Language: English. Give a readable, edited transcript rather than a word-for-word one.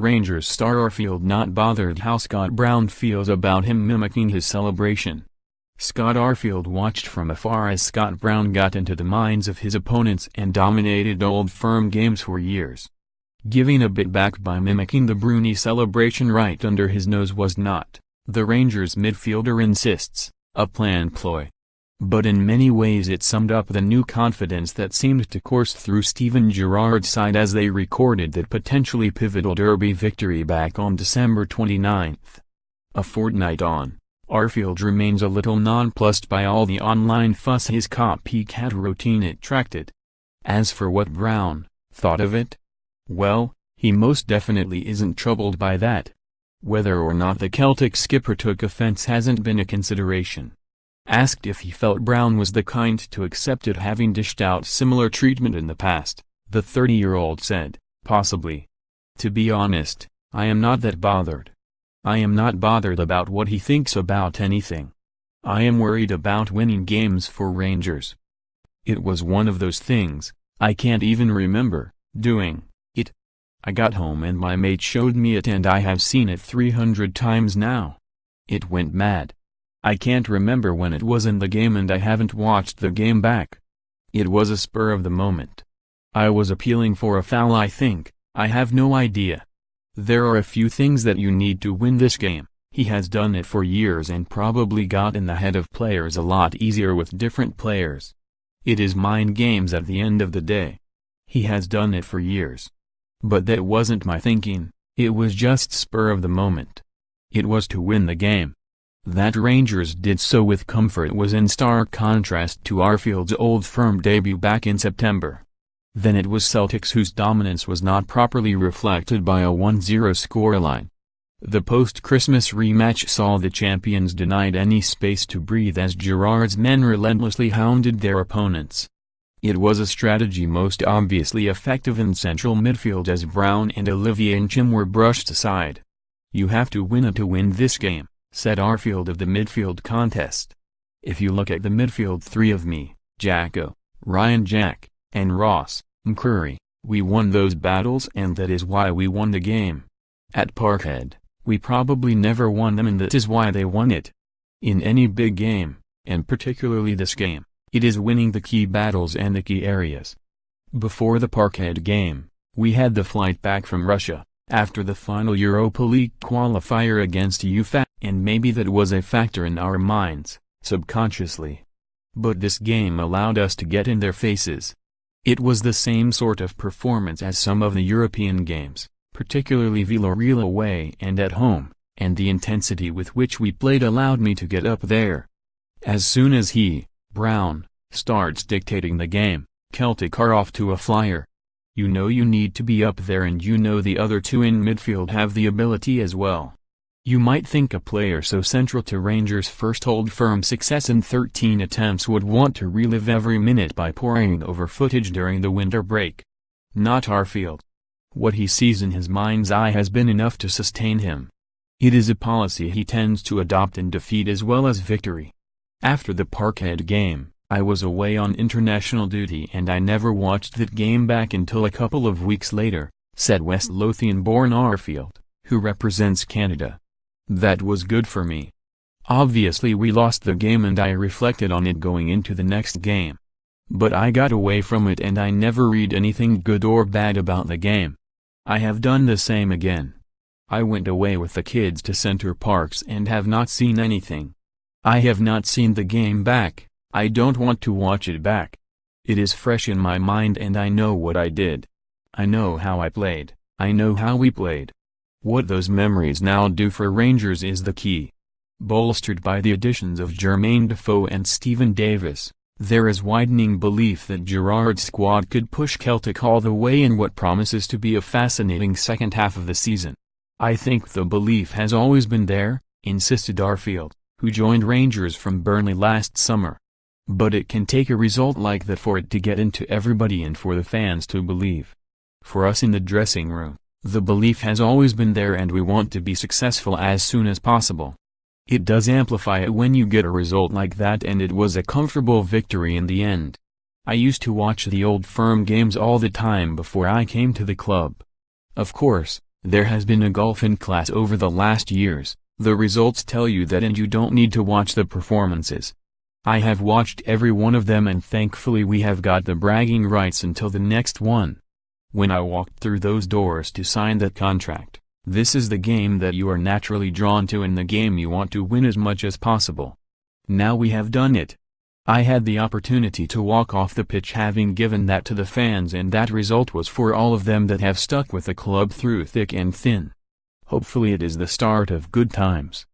Rangers star Arfield not bothered how Scott Brown feels about him mimicking his celebration. Scott Arfield watched from afar as Scott Brown got into the minds of his opponents and dominated Old Firm games for years. Giving a bit back by mimicking the Broony celebration right under his nose was not, the Rangers midfielder insists, a planned ploy. But in many ways it summed up the new confidence that seemed to course through Steven Gerrard's side as they recorded that potentially pivotal derby victory back on December 29. A fortnight on, Arfield remains a little nonplussed by all the online fuss his copycat routine attracted. As for what Brown thought of it, well, he most definitely isn't troubled by that. Whether or not the Celtic skipper took offence hasn't been a consideration. Asked if he felt Brown was the kind to accept it having dished out similar treatment in the past, the 30-year-old said, possibly. To be honest, I am not that bothered. I am not bothered about what he thinks about anything. I am worried about winning games for Rangers. It was one of those things, I can't even remember doing it. I got home and my mate showed me it and I have seen it 300 times now. It went mad. I can't remember when it was in the game and I haven't watched the game back. It was a spur of the moment. I was appealing for a foul I think, I have no idea. There are a few things that you need to win this game. He has done it for years and probably got in the head of players a lot easier with different players. It is mind games at the end of the day. He has done it for years. But that wasn't my thinking, it was just spur of the moment. It was to win the game. That Rangers did so with comfort was in stark contrast to Arfield's Old Firm debut back in September. Then it was Celtic's whose dominance was not properly reflected by a 1-0 scoreline. The post-Christmas rematch saw the champions denied any space to breathe as Gerrard's men relentlessly hounded their opponents. It was a strategy most obviously effective in central midfield as Brown and Olivier Ntcham were brushed aside. You have to win it to win this game, said Arfield of the midfield contest. If you look at the midfield three of me, Jacko, Ryan Jack, and Ross McCurry, we won those battles and that is why we won the game. At Parkhead, we probably never won them and that is why they won it. In any big game, and particularly this game, it is winning the key battles and the key areas. Before the Parkhead game, we had the flight back from Russia, after the final Europa League qualifier against UFA, and maybe that was a factor in our minds, subconsciously. But this game allowed us to get in their faces. It was the same sort of performance as some of the European games, particularly Villarreal away and at home, and the intensity with which we played allowed me to get up there. As soon as he, Brown, starts dictating the game, Celtic are off to a flyer. You know you need to be up there and you know the other two in midfield have the ability as well. You might think a player so central to Rangers' first Old Firm success in 13 attempts would want to relive every minute by poring over footage during the winter break. Not Arfield. What he sees in his mind's eye has been enough to sustain him. It is a policy he tends to adopt in defeat as well as victory. After the Parkhead game, I was away on international duty and I never watched that game back until a couple of weeks later, said West Lothian-born Arfield, who represents Canada. That was good for me. Obviously we lost the game and I reflected on it going into the next game. But I got away from it and I never read anything good or bad about the game. I have done the same again. I went away with the kids to Center Parks and have not seen anything. I have not seen the game back, I don't want to watch it back. It is fresh in my mind and I know what I did. I know how I played, I know how we played. What those memories now do for Rangers is the key. Bolstered by the additions of Jermaine Defoe and Stephen Davis, there is widening belief that Gerrard's squad could push Celtic all the way in what promises to be a fascinating second half of the season. I think the belief has always been there, insisted Arfield, who joined Rangers from Burnley last summer. But it can take a result like that for it to get into everybody and for the fans to believe. For us in the dressing room, the belief has always been there and we want to be successful as soon as possible. It does amplify it when you get a result like that and it was a comfortable victory in the end. I used to watch the Old Firm games all the time before I came to the club. Of course, There has been a gulf in class over the last years, the results tell you that, and you don't need to watch the performances. I have watched every one of them, and thankfully we have got the bragging rights until the next one. When I walked through those doors to sign that contract, this is the game that you are naturally drawn to and the game you want to win as much as possible. Now we have done it. I had the opportunity to walk off the pitch having given that to the fans, and that result was for all of them that have stuck with the club through thick and thin. Hopefully it is the start of good times.